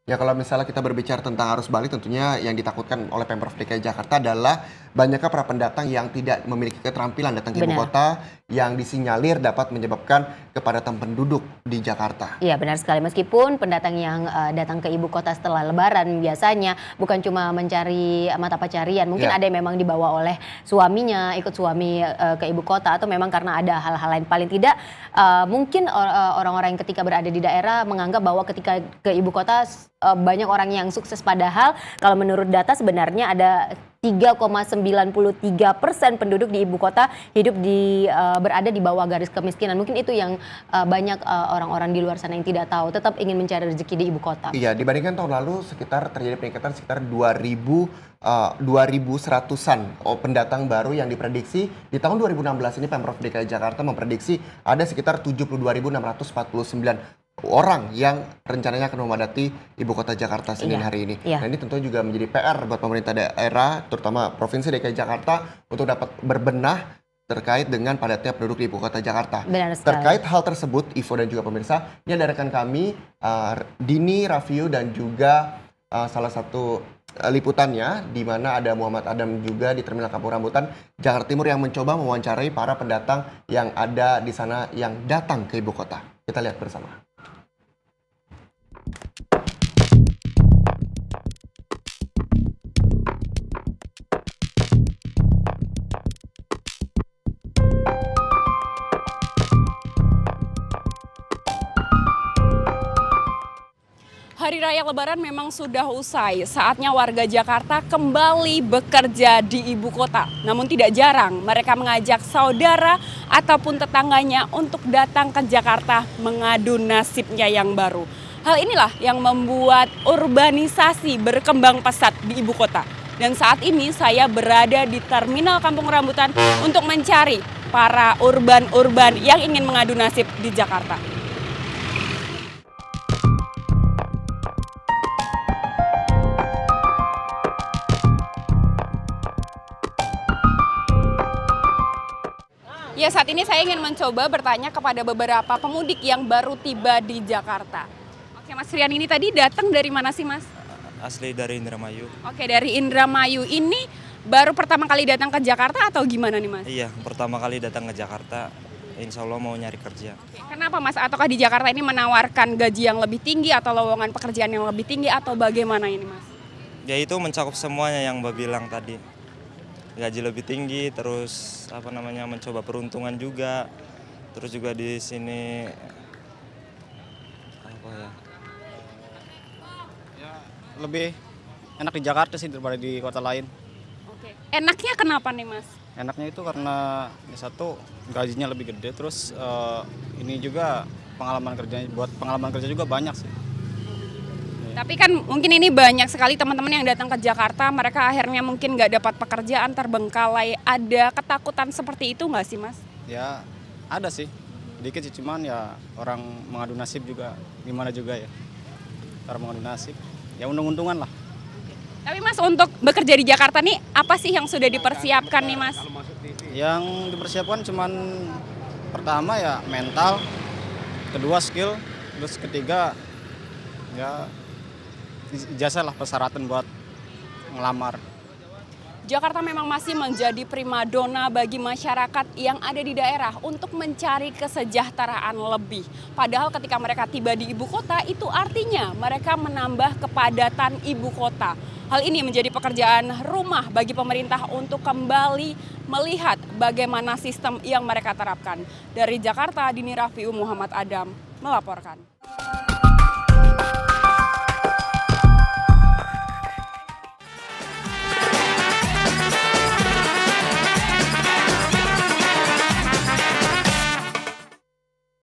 Ya kalau misalnya kita berbicara tentang arus balik tentunya yang ditakutkan oleh Pemprov DKI Jakarta adalah banyaknya para pendatang yang tidak memiliki keterampilan datang ke ibu Benar. kota yang disinyalir dapat menyebabkan kepadatan penduduk di Jakarta. Iya benar sekali, meskipun pendatang yang datang ke ibu kota setelah lebaran biasanya bukan cuma mencari mata pencarian, mungkin Ya. ada yang memang dibawa oleh suaminya, ikut suami ke ibu kota, atau memang karena ada hal-hal lain. Paling tidak mungkin orang-orang yang ketika berada di daerah menganggap bahwa ketika ke ibu kota banyak orang yang sukses, padahal kalau menurut data sebenarnya ada 3,93% penduduk di ibu kota hidup berada di bawah garis kemiskinan. Mungkin itu yang banyak orang-orang di luar sana yang tidak tahu, tetap ingin mencari rezeki di ibu kota. Iya, dibandingkan tahun lalu terjadi peningkatan sekitar 2.100-an pendatang baru yang diprediksi di tahun 2016 ini. Pemprov DKI Jakarta memprediksi ada sekitar 72.649 orang yang rencananya akan memadati ibu kota Jakarta Senin hari ini. Iya. Nah, ini tentu juga menjadi PR buat pemerintah daerah, terutama Provinsi DKI Jakarta, untuk dapat berbenah terkait dengan padatnya penduduk di ibu kota Jakarta. Benar sekali. Terkait hal tersebut, Ivo dan juga pemirsa, ini ada rekan kami, Dini, Raffiu, dan juga salah satu liputannya, di mana ada Muhammad Adam juga di Terminal Kampung Rambutan, Jakarta Timur, yang mencoba mewawancarai para pendatang yang ada di sana yang datang ke ibu kota. Kita lihat bersama. Hari Raya Lebaran memang sudah usai. Saatnya warga Jakarta kembali bekerja di ibu kota. Namun tidak jarang mereka mengajak saudara ataupun tetangganya untuk datang ke Jakarta mengadu nasibnya yang baru. Hal inilah yang membuat urbanisasi berkembang pesat di ibu kota. Dan saat ini saya berada di Terminal Kampung Rambutan untuk mencari para urban-urban yang ingin mengadu nasib di Jakarta. Ya, saat ini saya ingin mencoba bertanya kepada beberapa pemudik yang baru tiba di Jakarta. Oke, Mas Rian, ini tadi datang dari mana sih, Mas? Asli dari Indramayu. Oke, dari Indramayu. Ini baru pertama kali datang ke Jakarta atau gimana nih, Mas? Iya, pertama kali datang ke Jakarta. Insya Allah mau nyari kerja. Oke, kenapa, Mas? Ataukah di Jakarta ini menawarkan gaji yang lebih tinggi atau lowongan pekerjaan yang lebih tinggi atau bagaimana ini, Mas? Ya itu mencakup semuanya yang Mbak bilang tadi. Gaji lebih tinggi, terus mencoba peruntungan juga. Terus juga di sini Ya, lebih enak di Jakarta sih daripada di kota lain. Oke. Enaknya kenapa nih, Mas? Enaknya itu karena satu gajinya lebih gede, terus ini juga buat pengalaman kerja juga banyak sih. Tapi kan mungkin ini banyak sekali teman-teman yang datang ke Jakarta, mereka akhirnya mungkin nggak dapat pekerjaan, terbengkalai. Ada ketakutan seperti itu nggak sih, Mas? Ya ada sih, dikit sih, cuman ya orang mengadu nasib juga gimana juga ya. Cara mengadu nasib, ya untung-untungan lah. Tapi Mas, untuk bekerja di Jakarta nih, apa sih yang sudah dipersiapkan nih, Mas? Yang dipersiapkan cuman pertama ya mental, kedua skill, terus ketiga ya ijazah lah, persyaratan buat ngelamar. Jakarta memang masih menjadi primadona bagi masyarakat yang ada di daerah untuk mencari kesejahteraan lebih. Padahal ketika mereka tiba di ibu kota, itu artinya mereka menambah kepadatan ibu kota. Hal ini menjadi pekerjaan rumah bagi pemerintah untuk kembali melihat bagaimana sistem yang mereka terapkan. Dari Jakarta, Dini, Raffiu, Muhammad Adam melaporkan.